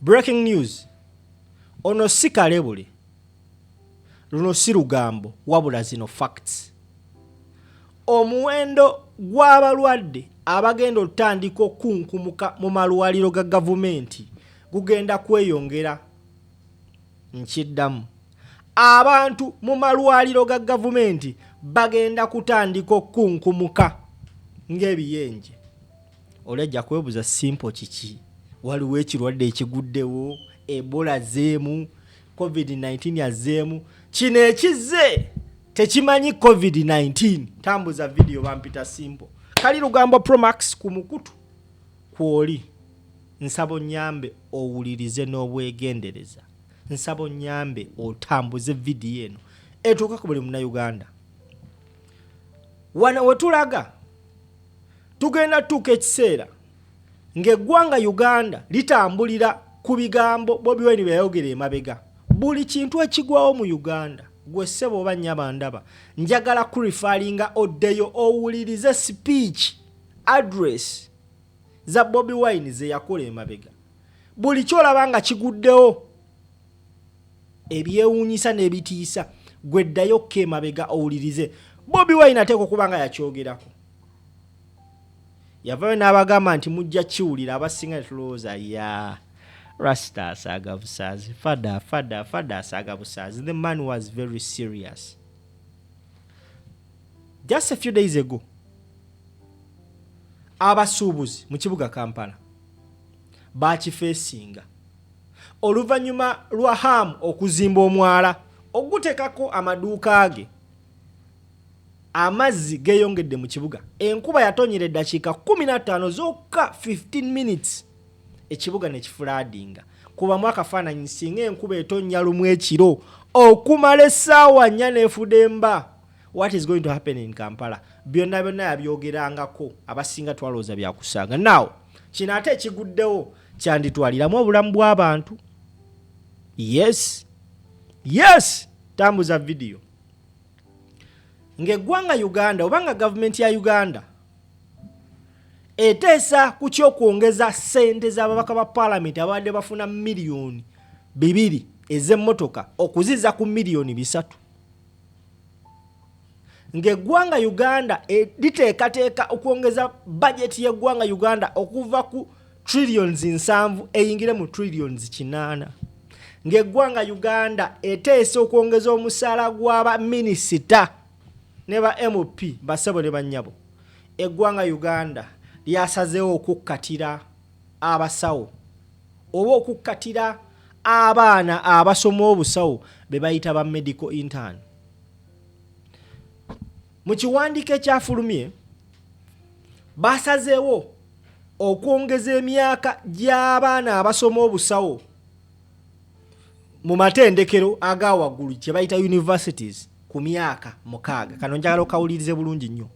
Breaking news. Ono si kalebule. Luno si lugambo wabula zino facts. Omuwendo gw'abalwadde abagenda otandika okunkumuka mu malwaliro ga gavumenti gugenda kweyongera. Nkiddamu. Abantu mu malwaliro ga gavumenti bagenda kutandika okunkumuka ng'ebiyenje. Olejja kwebuza simple kiki. Waliwo ekirwadde ekiguddewo, Ebola zeemu, COVID-19 yazeemu. Kino ekizze tekimanyi COVID-19. Tambuza video bampita simple. Kali lugambo Pro Max ku mukutu kwoli. Nsabo nyambe owulirize n'obwegendereza. Nsabo nyambe otambuze video eno etuuka ku buli Munnayuganda. Wano wetulaga tugenda tuuka ekiseera ng'eggwanga Uganda litambulira ku bigambo Bobi Wine bye yayogera emabega. Buli kintu ekigwawo mu Uganda gwe ssebo oba nnyabandaba njagala kurifalinga oddeyo owulirize speech address za Bobi Wine ze yakola emabega. Buli kyolaba nga kiguddewo ebyewuunyisa n'ebitiisa gwe ddayo ke emabega owulirize. Bobi Wine ateekwa okuba nga yakyogerako. Yavayo n'abagamba nti mujja kiwulira abasinga tulowooza ya Rasta asaaga busaazi. Fada asaaga busaazi. The man was very serious. Just a few days ago, abasuubuzi mu kibuga Kampala bakifeesinga oluvannyuma lwa Hamu okuzimba omwala ogutekako amaduuka ge. Amazzi geeyongedde mu kibuga. Enkuba yatonyera eddakiika 15 zokka 15 minutes. Ekibuga ne kifulaadinga. Kuba mu akafaananyi singa enkuba etonnya lumu ekiro okumala essaawa 4 n'efudemba. What is going to happen in Kampala? Byonna yabyogerangako abasinga twalowooza byakusanga. Now, kino ate ekiguddewo kyanditwaliramu obulamu bw'abantu. Yes. Tambuza video. Ng'eggwanga Uganda obanga gavumenti ya Uganda eteesa ku kyokwongeza ssente z'ababaka ba palamenti abadde bafuna miliyoni 2 ez'emmotoka okuziza ku miliyoni 3. Ng'eggwanga Uganda liteekateeka okwongeza bajeti y'eggwanga Uganda okuva ku trillions 7 eyingire mu trillions 8. Ng'eggwanga Uganda eteesa okwongeza omusaala gw'aba minisita ne ba MP basebo ne bannyabo. Eggwanga Uganda lyasazeewo okukkatira abasawo oba okukkatira abaana abasoma obusawo be bayita ba medical intern. Mu kiwandiiko ekyafulumye basazeewo okwongeza emyaka gy'abaana abasoma obusawo mu matendekero aga waggulu kye bayita universities ku myaka 6. Kano njagala okawulirize bulungi nnyo.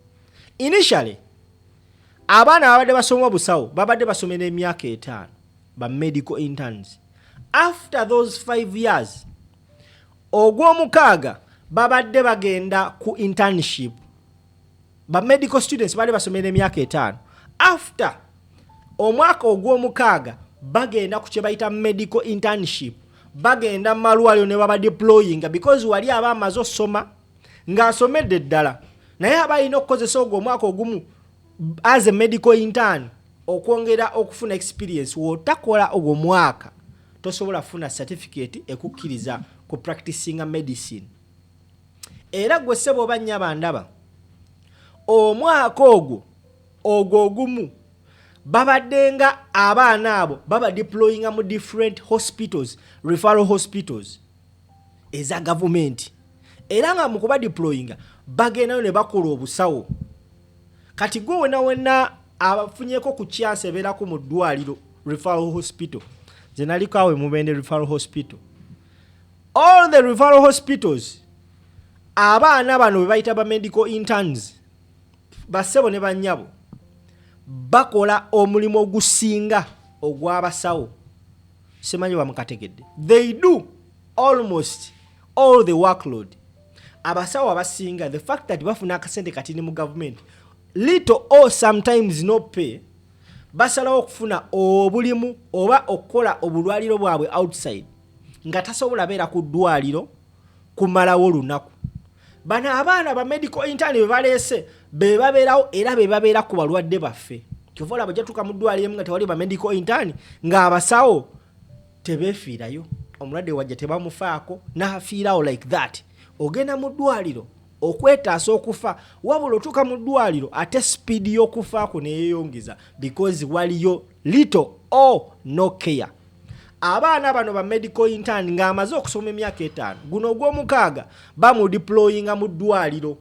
Initially abaana abadde basoma obusawo babadde basomera emyaka 5 ba medical interns. After those 5 years ogw'omukaaga babadde bagenda ku internship. Ba medical students babadde basomera emyaka 5. After omwaka ogw'omukaaga bagenda ku kye bayita medical internship. Bagenda Mumalwaaliro ne baba deploying because wali abamaze osoma ng'asomedde ddala naye abalina okukozesa ogwo omwaka ogumu as a medical intern okwongera okufuna experience. Wotakola ogwo mwaka tosobola kufuna certificate ekukkiriza ku practicing medicine. Era gwe ssebo oba nnyabandaba omwaka ogwo ogumu babadde nga abaana abo baba deploying mu different hospitals, referral hospitals eza government. Era nga mu kuba deploying bagendayo ne bakola obusawo. Kati gwe wena abafunyeko ku chance ebeerako mu ddwaliro referral hospital. Ze naliko awe Mubende referral hospital. All the referral hospitals abaana bano be bayita ba medical interns bassebo ne bannyabo bakola omulimu ogusinga ogw'abasawo. Simanyi bamukategedde. They do almost all the workload. Abasawo abasinga, the fact that bafuna akasente katini mu government, little or sometimes no pay, basalawo okufuna obulimu oba okukola obulwaliro bwabwe outside nga tasobola beera ku ddwaliro kumalawo olunaku. Bano abaana ba medical intern be baleese be babeerawo era be babeera ku balwadde baffe. Kyova olaba gyatuuka mu ddwaliro nga tewali ba medical intern ng'abasawo tebeefiirayo. Omulwadde wajja tebamufaako n'afiirawo like that. Ogenda mu ddwaliro okwetaasa okufa wabula otuuka mu ddwaliro ate speed y'okufaako neyeeyongeza because waliyo little or no care. Abaana bano ba medical intern ng'amaze okusoma emyaka 5 guno ogw'omukaaga bamudeployinga mu ddwaliro.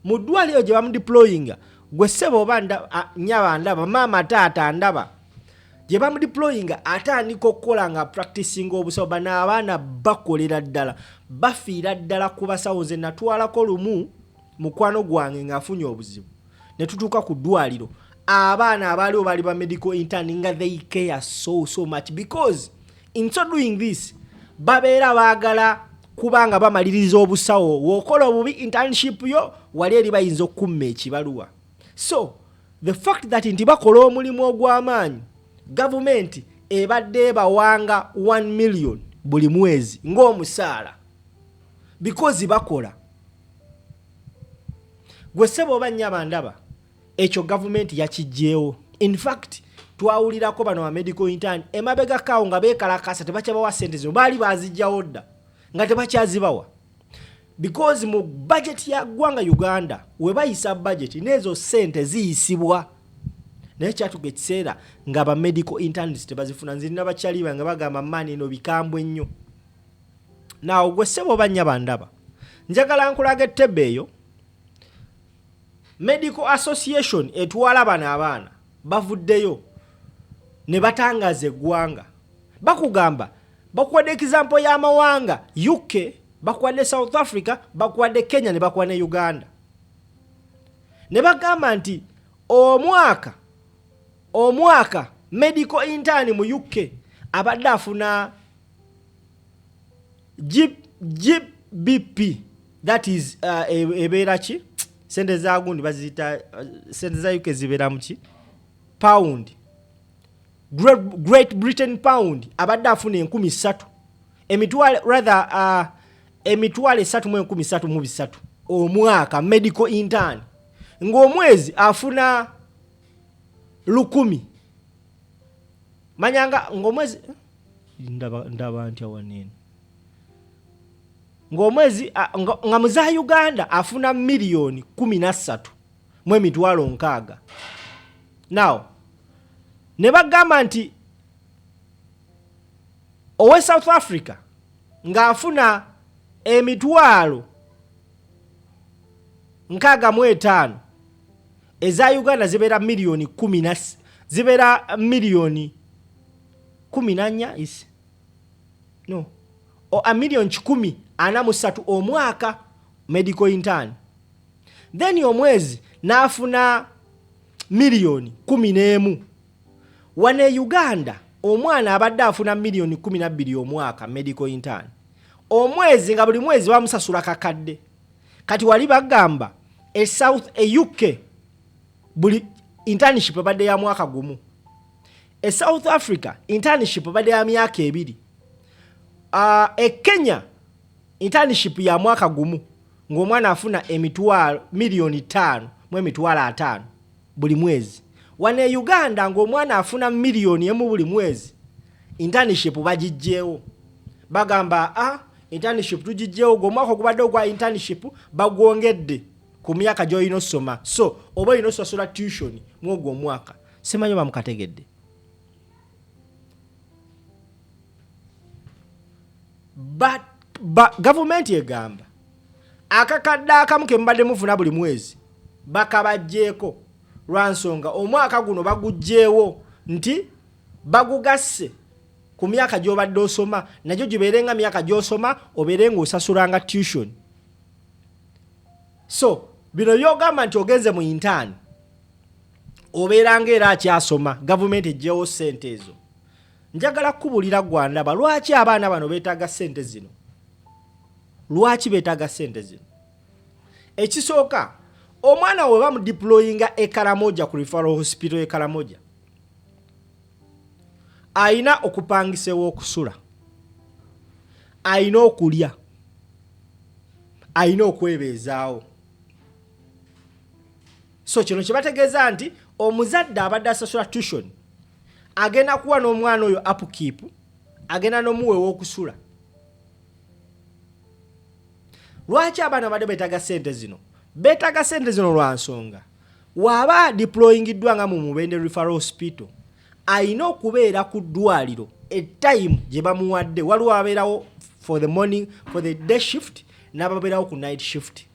Mu ddwaliro gye bamudeployinga gwe ssebo oba nnyaba ndaba maama taata ndaba gye bamudeployinga atandika okukola nga practicing obusawo. Bano abaana bakolera ddala bafiira ddala ku basawo. Nze natwalako lumu mukwano gwange ng'afunye obuzibu ne tutuuka ku ddwaliro abaana abaaliwo bali ba medical intern nga they care so much because in so doing this babeera baagala kubanga bamaliriza obusawo. W'okola obubi internship yo wali eri bayinza okkumma ekibaluwa. So the fact that nti bakola omulimu ogw'amaanyi gavumenti ebadde bawanga 1 million buli mwezi ng'omusaala because bakola. Gwe ssebo oba nnyaba ndaba ekyo gavumenti yakijjeewo. In fact twawulirako bano ba medical intern emabega kaawo nga beekalakasa tebakyabawa ssente zino baali baazijjawo dda nga tebakyazibawa because mu budget ya ggwanga Uganda we bayisa budget n'ezo ssente ziyisibwa. Naye kyatuka ekiseera nga ba medical interns tebazifuna. Nzirina bakyali bange bagamba maani eno bikambwe nnyo. Naawe gwe ssebo oba nnyaba ndaba njagala nkulaga ettebbe eyo Medical Association etwala bano abaana bavuddeyo ne batangaza eggwanga. Bakugamba bakuwadde example y'amawanga UK, bakuwadde South Africa, bakuwadde Kenya ne bakuwadde Uganda. Ne bagamba nti omwaka medical intern mu UK abadde afuna GBP, that is ebeera ki sente za gundi bazita sente za UK zibeera mu ki pound. Great Britain pound abadde afuna 13,000 emitwale rather emitwale 3,13 omwaka medical intern. Ng'omwezi afuna 10,000. Manyanga ng'omwezi ndaba ntya wanene ng'omwezi nga mu za Uganda afuna milioni 13,600,000. Now ne bagamba nti owe South Africa ng'afuna emitwalo 65 eza Uganda zibeera milioni 10 zibeera milioni 14 is no o a milioni 13 omwaka medical intern. Then omwezi naafuna milioni 11. Wane Uganda omwana abadde afuna milioni 12 omwaka medical intern. Omwezi nga buli mwezi bamusasula kakadde. Kati wali bagamba UK buli internship badde ya mwaka gumu. South Africa internship badde ya myaka 2. Kenya internship ya mwaka gumu ng'omwana afuna emitwalo milioni 5 mu emitwalo 5 buli mwezi. Wane Uganda ng'omwana afuna milioni 1 buli mwezi. Internship bagijjeewo. Bagamba internship tugijjeewo gw'omwaka ogubadde ogwa internship bagwongedde ku myaka gy'olina osoma. So oba olina osasula tuition mu ogwo omwaka. Simanyi bamukategedde. But government egamba akakadde akamu ke mbadde mufuna buli mwezi bakabajjeeko lwansonga omwaka guno bagujjeewo nti bagugasse ku myaka gy'obadde osoma nagyo gibeerenga myaka gy'osoma obeerenga osasulanga tuition. So bino byogamba nti ogenze mu intern obeeranga era akyasoma government ejjeewo ssente ezo. Njagala kubulira gwandaba lwaki abaana bano beetaaga ssente zino. Lwaki beetaaga ssente zino? Ekisooka omwana we bamudeployinga e Karamoja ku referral hospital e Karamoja Aina okupangisa ew'okusula, aina okulya, aina okwebeezaawo. So kino kye bategeeza nti omuzadde abadde asasula tuition agenda kuwa n'omwana oyo upkeep, agenda n'omuwa ew'okusula. Lwaki abaana badde beetaaga ssente zino? Beetaaga ssente zino lwa nsonga waaba deployingiddwa nga mu Mubende Referral Hospital ayina okubeera ku ddwaliro etime gye bamuwadde. Waliwo abeerawo for the morning, for the day shift, n'ababeerawo ku night shift.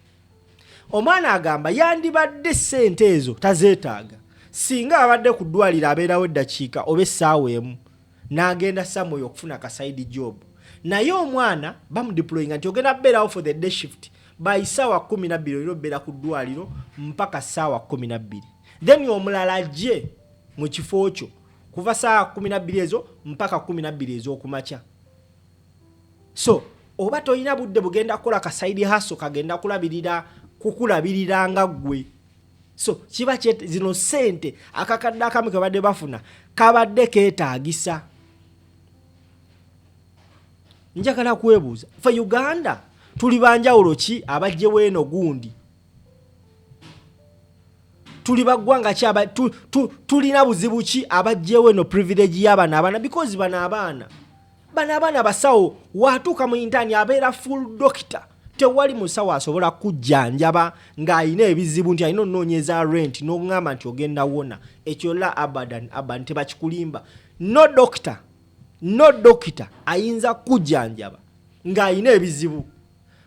Omwana agamba yandibadde ssente ezo tazeetaaga singa abadde ku ddwaliro abeerawo eddakiika oba essaawa emu n'agenda Samoyo okufuna ka side job. Naye omwana bamudeployinga nti ogenda beerawo for the day shift by ssaawa 12 olina obeera ku ddwaliro mpaka ssaawa 12. Then omulala ajje mu kifo kyo kuva ssaawa 12 ezo mpaka 12 ez'okumakya. So oba toyina budde bugenda kukola ka side hustle kagenda kukulabirira nga ggwe. So kiba zino ssente akakadde akamu ke badde bafuna kabadde keetaagisa. Njagala kwebuuza, fe Uganda tuli banjawulo ki abajjewo eno gundi? Tuli baggwanga ki tulina buzibu ki abajjewo eno privilege y'abaana abaana? Because bano abaana basawo watuuka mu intani abeera full doctor. Tewali musawo asobola kujjanjaba ng'ayina ebizibu nti ayina onoonyeza rent n'oŋŋamba nti ogenda wona. Ekyo la abadan tebakikulimba. No doctor ayinza kujjanjaba ng'ayina ebizibu.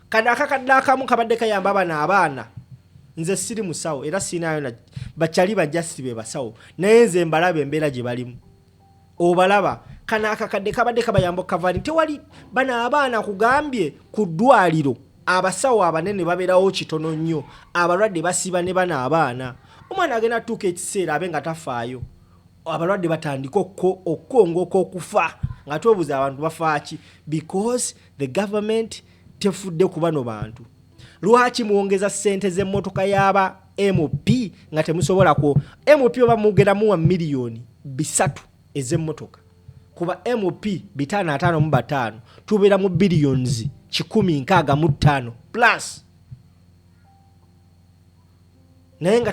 Kano akakadde akamu kabadde kayamba abaana. Nze siri musawo era sinaayo bakyali bajjasi be basawo naye nze mbalaba embeera gye balimu. Obalaba kano akakadde kabadde kabayamba okukavani. Tewali abaana kugambye ku ddwaliro abasawo abanene babeerawo kitono nnyo, abalwadde basiba ne abaana. Omwana agenda tuuka ekiseera abe nga tafaayo, abalwadde batandika okukongoka okufa nga tubuuza abantu bafaaki because the government tefudde ku bano bantu. Lwaki muwongeza ssente z'emmotoka y'aba MP nga temusobola ku MP oba mugenda muwa miliyoni 3 ez'emmotoka? Kuba MP 555 tubeera mu billions 165 plus. Naye nga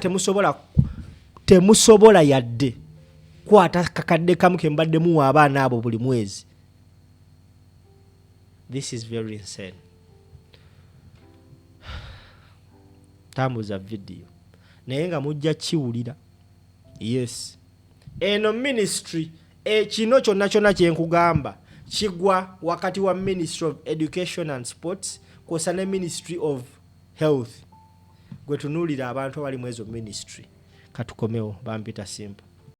temusobola yadde kwata kakadde kamu ke mbadde muwa abaana abo buli mwezi. This is very insane. Tambuza video naye nga mujja kiwulira. Yes, eno ministry kino kyonna kyenkugamba kigwa wakati wa Ministry of Education and Sports kwosa ne Ministry of Health. Gwe tunuulira abantu abali mu ezo ministry. Katukomewo bampita simple.